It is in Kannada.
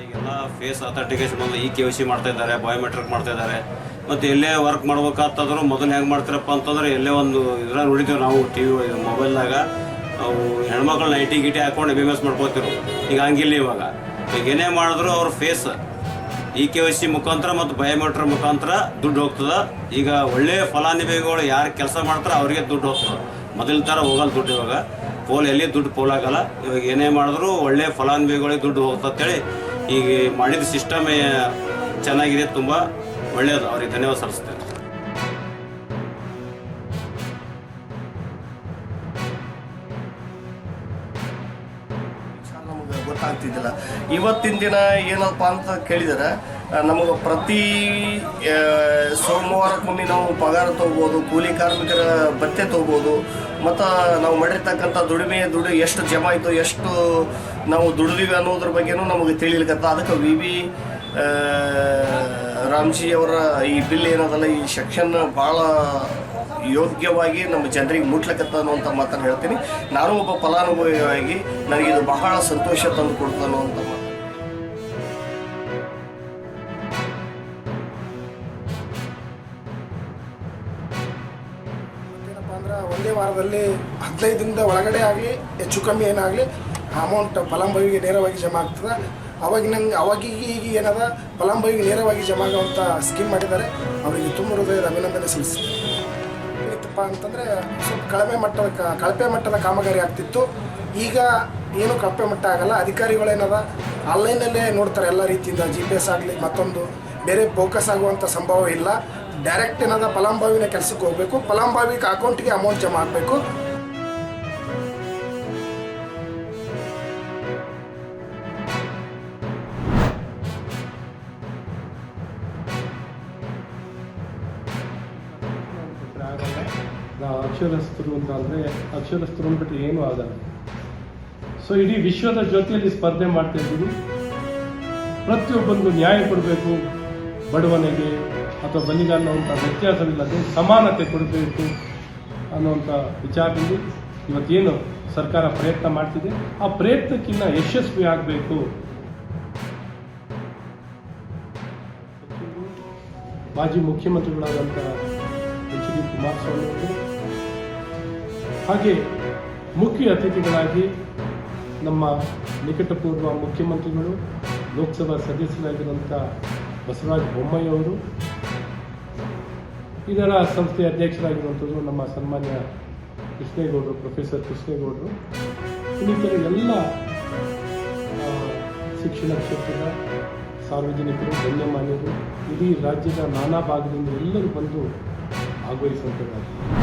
ಈಗೆಲ್ಲ ಫೇಸ್ ಅಥೆಂಟಿಕೇಶನ್ ಬಂದು KYC ಮಾಡ್ತಾ ಇದ್ದಾರೆ, ಬಯೋಮೆಟ್ರಿಕ್ ಮಾಡ್ತಾ ಇದ್ದಾರೆ. ಮತ್ತು ಎಲ್ಲೇ ವರ್ಕ್ ಮಾಡ್ಬೇಕಾಗ್ತದ್ರು ಮೊದಲು ಹೆಂಗೆ ಮಾಡ್ತಾರಪ್ಪ ಅಂತಂದ್ರೆ ಎಲ್ಲೇ ಒಂದು ಇದ್ರಾಗ ನೋಡಿದ್ದೀವಿ ನಾವು TV ಮೊಬೈಲ್ದಾಗ ಅವು ಹೆಣ್ಮಕ್ಳು ನೈಟಿ ಗಿಟಿ ಹಾಕೊಂಡು MMS ಮಾಡ್ಕೋತಿರು. ಈಗ ಹಂಗಿಲ್ಲ. ಈಗ ಏನೇ ಮಾಡಿದ್ರು ಅವ್ರ ಫೇಸ್ KYC ಮುಖಾಂತರ ಮತ್ತು ಬಯೋಮೆಟ್ರಿಕ್ ಮುಖಾಂತರ ದುಡ್ಡು ಹೋಗ್ತದೆ. ಈಗ ಒಳ್ಳೆಯ ಫಲಾನುಭವಿಗಳು ಯಾರು ಕೆಲಸ ಮಾಡ್ತಾರೆ ಅವರಿಗೆ ದುಡ್ಡು ಹೋಗ್ತದೆ. ಮೊದಲ ಥರ ಹೋಗಲ್ಲ ದುಡ್ಡು. ಇವಾಗ ಎಲ್ಲಿ ದುಡ್ಡು ಪೋಲಾಗಲ್ಲ. ಇವಾಗ ಏನೇ ಮಾಡಿದ್ರು ಒಳ್ಳೆಯ ಫಲಾನುಭವಿಗಳಿಗೆ ದುಡ್ಡು ಹೋಗ್ತಂತೇಳಿ ಈಗ ಮಾಡಿದ ಸಿಸ್ಟಮ್ ಚೆನ್ನಾಗಿದೆ, ತುಂಬ ಒಳ್ಳೆಯದು. ಅವ್ರಿಗೆ ಧನ್ಯವಾದ ಸಲ್ಲಿಸ್ತೇನೆ. ನಮಗೆ ಗೊತ್ತಾಗ್ತಿದ್ದಿಲ್ಲ. ಇವತ್ತಿನ ದಿನ ಏನಪ್ಪ ಅಂತ ಕೇಳಿದರೆ ನಮಗೆ ಪ್ರತಿ ಸೋಮವಾರಕ್ಕೊಮ್ಮೆ ನಾವು ಪಗಾರ ತೊಗೋಬೋದು, ಕೂಲಿ ಕಾರ್ಮಿಕರ ಭತ್ಯೆ ತೊಗೋಬೋದು, ಮತ್ತು ನಾವು ಮಾಡಿರ್ತಕ್ಕಂಥ ದುಡಿಮೆ ಎಷ್ಟು ಜಮಾ ಆಯಿತು, ಎಷ್ಟು ನಾವು ದುಡಿದೀವಿ ಅನ್ನೋದ್ರ ಬಗ್ಗೆನೂ ನಮಗೆ ತಿಳಿಲಿಕ್ಕತ್ತ. ಅದಕ್ಕೆ VV ರಾಮ್ಜಿ ಅವರ ಈ ಬಿಲ್ ಏನದಲ್ಲ, ಈ ಸೆಕ್ಷನ್ ಭಾಳ ಯೋಗ್ಯವಾಗಿ ನಮ್ಮ ಜನರಿಗೆ ಮುಟ್ಲಕತ್ತ ಅನ್ನುವಂಥ ಮಾತನ್ನು ಹೇಳ್ತೀನಿ. ನಾನು ಒಬ್ಬ ಫಲಾನುಭವಿಯಾಗಿ ನನಗಿದು ಬಹಳ ಸಂತೋಷ ತಂದು ಕೊಡ್ತು ಅನ್ನುವಂಥ ಮಾತು. ಏನಪ್ಪ ಅಂದ್ರೆ ಒಂದೇ ವಾರದಲ್ಲಿ 15 ದಿನದ ಒಳಗಡೆ ಆಗಲಿ ಹೆಚ್ಚು ಕಮ್ಮಿ ಏನಾಗಲಿ ಅಮೌಂಟ್ ಫಲಾನುಭವಿಗೆ ನೇರವಾಗಿ ಜಮಾ ಆಗ್ತದೆ. ಈಗ ಏನದ ಫಲಾನುಭವಿಗೆ ನೇರವಾಗಿ ಜಮಾ ಆಗುವಂಥ ಸ್ಕೀಮ್ ಮಾಡಿದ್ದಾರೆ. ಅವರಿಗೆ ತುಂಬ ಹೃದಯದ ಅಭಿನಂದನೆ ಸಲ್ಲಿಸ್ತೀನಿ. ಏನಪ್ಪ ಅಂತಂದರೆ ಸ್ವಲ್ಪ ಕಳಪೆ ಮಟ್ಟದ ಕಾಮಗಾರಿ ಆಗ್ತಿತ್ತು. ಈಗ ಏನು ಕಳಪೆ ಮಟ್ಟ ಆಗಲ್ಲ. ಅಧಿಕಾರಿಗಳೇನದ ಆನ್ಲೈನಲ್ಲೇ ನೋಡ್ತಾರೆ ಎಲ್ಲ ರೀತಿಯಿಂದ. GPS ಆಗಲಿ ಮತ್ತೊಂದು ಬೇರೆ ಫೋಕಸ್ ಆಗುವಂಥ ಸಂಭವ ಇಲ್ಲ. ಡೈರೆಕ್ಟ್ ಏನದ ಫಲಾನುಭವಿನ ಕೆಲಸಕ್ಕೆ ಹೋಗಬೇಕು, ಫಲಾನುಭವಿಗೆ ಅಕೌಂಟಿಗೆ ಅಮೌಂಟ್ ಜಮಾ ಆಗಬೇಕು. ನಾವು ಅಕ್ಷರಸ್ಥರು ಅಂತ ಅಂದರೆ ಅಕ್ಷರಸ್ಥರು ಅಂದ್ಬಿಟ್ರೆ ಏನೂ ಆಗಲ್ಲ. ಸೊ ಇಡೀ ವಿಶ್ವದ ಜೊತೆಯಲ್ಲಿ ಸ್ಪರ್ಧೆ ಮಾಡ್ತಾ ಇದ್ದೀವಿ. ಪ್ರತಿಯೊಬ್ಬಂದು ನ್ಯಾಯ ಕೊಡಬೇಕು, ಬಡವನಿಗೆ ಅಥವಾ ಬಲಿಗಾರನ ಅಂತ ವ್ಯತ್ಯಾಸವಿಲ್ಲದೆ ಸಮಾನತೆ ಕೊಡಬೇಕು ಅನ್ನುವಂಥ ವಿಚಾರದಲ್ಲಿ ಇವತ್ತೇನು ಸರ್ಕಾರ ಪ್ರಯತ್ನ ಮಾಡ್ತಿದೆ, ಆ ಪ್ರಯತ್ನಕ್ಕಿಂತ ಯಶಸ್ವಿ ಆಗಬೇಕು. ಮಾಜಿ ಮುಖ್ಯಮಂತ್ರಿಗಳಾದಂಥ HD ಕುಮಾರಸ್ವಾಮಿ ಅವರು, ಹಾಗೆ ಮುಖ್ಯ ಅತಿಥಿಗಳಾಗಿ ನಮ್ಮ ನಿಕಟಪೂರ್ವ ಮುಖ್ಯಮಂತ್ರಿಗಳು, ಲೋಕಸಭಾ ಸದಸ್ಯರಾಗಿರುವಂಥ ಬಸವರಾಜ ಬೊಮ್ಮಾಯಿ ಅವರು, ಇದರ ಸಂಸ್ಥೆಯ ಅಧ್ಯಕ್ಷರಾಗಿರುವಂಥದ್ದು ನಮ್ಮ ಸನ್ಮಾನ್ಯ ಕೃಷ್ಣೇಗೌಡರು, ಪ್ರೊಫೆಸರ್ ಕೃಷ್ಣೇಗೌಡರು, ಇನ್ನಿತರ ಎಲ್ಲ ಶಿಕ್ಷಣ ಕ್ಷೇತ್ರದ ಸಾರ್ವಜನಿಕರು, ಗಣ್ಯಮಾನ್ಯರು, ಇಡೀ ರಾಜ್ಯದ ನಾನಾ ಭಾಗದಿಂದ ಎಲ್ಲರೂ ಬಂದು ಭಾಗವಹಿಸುವಂಥದ್ದು.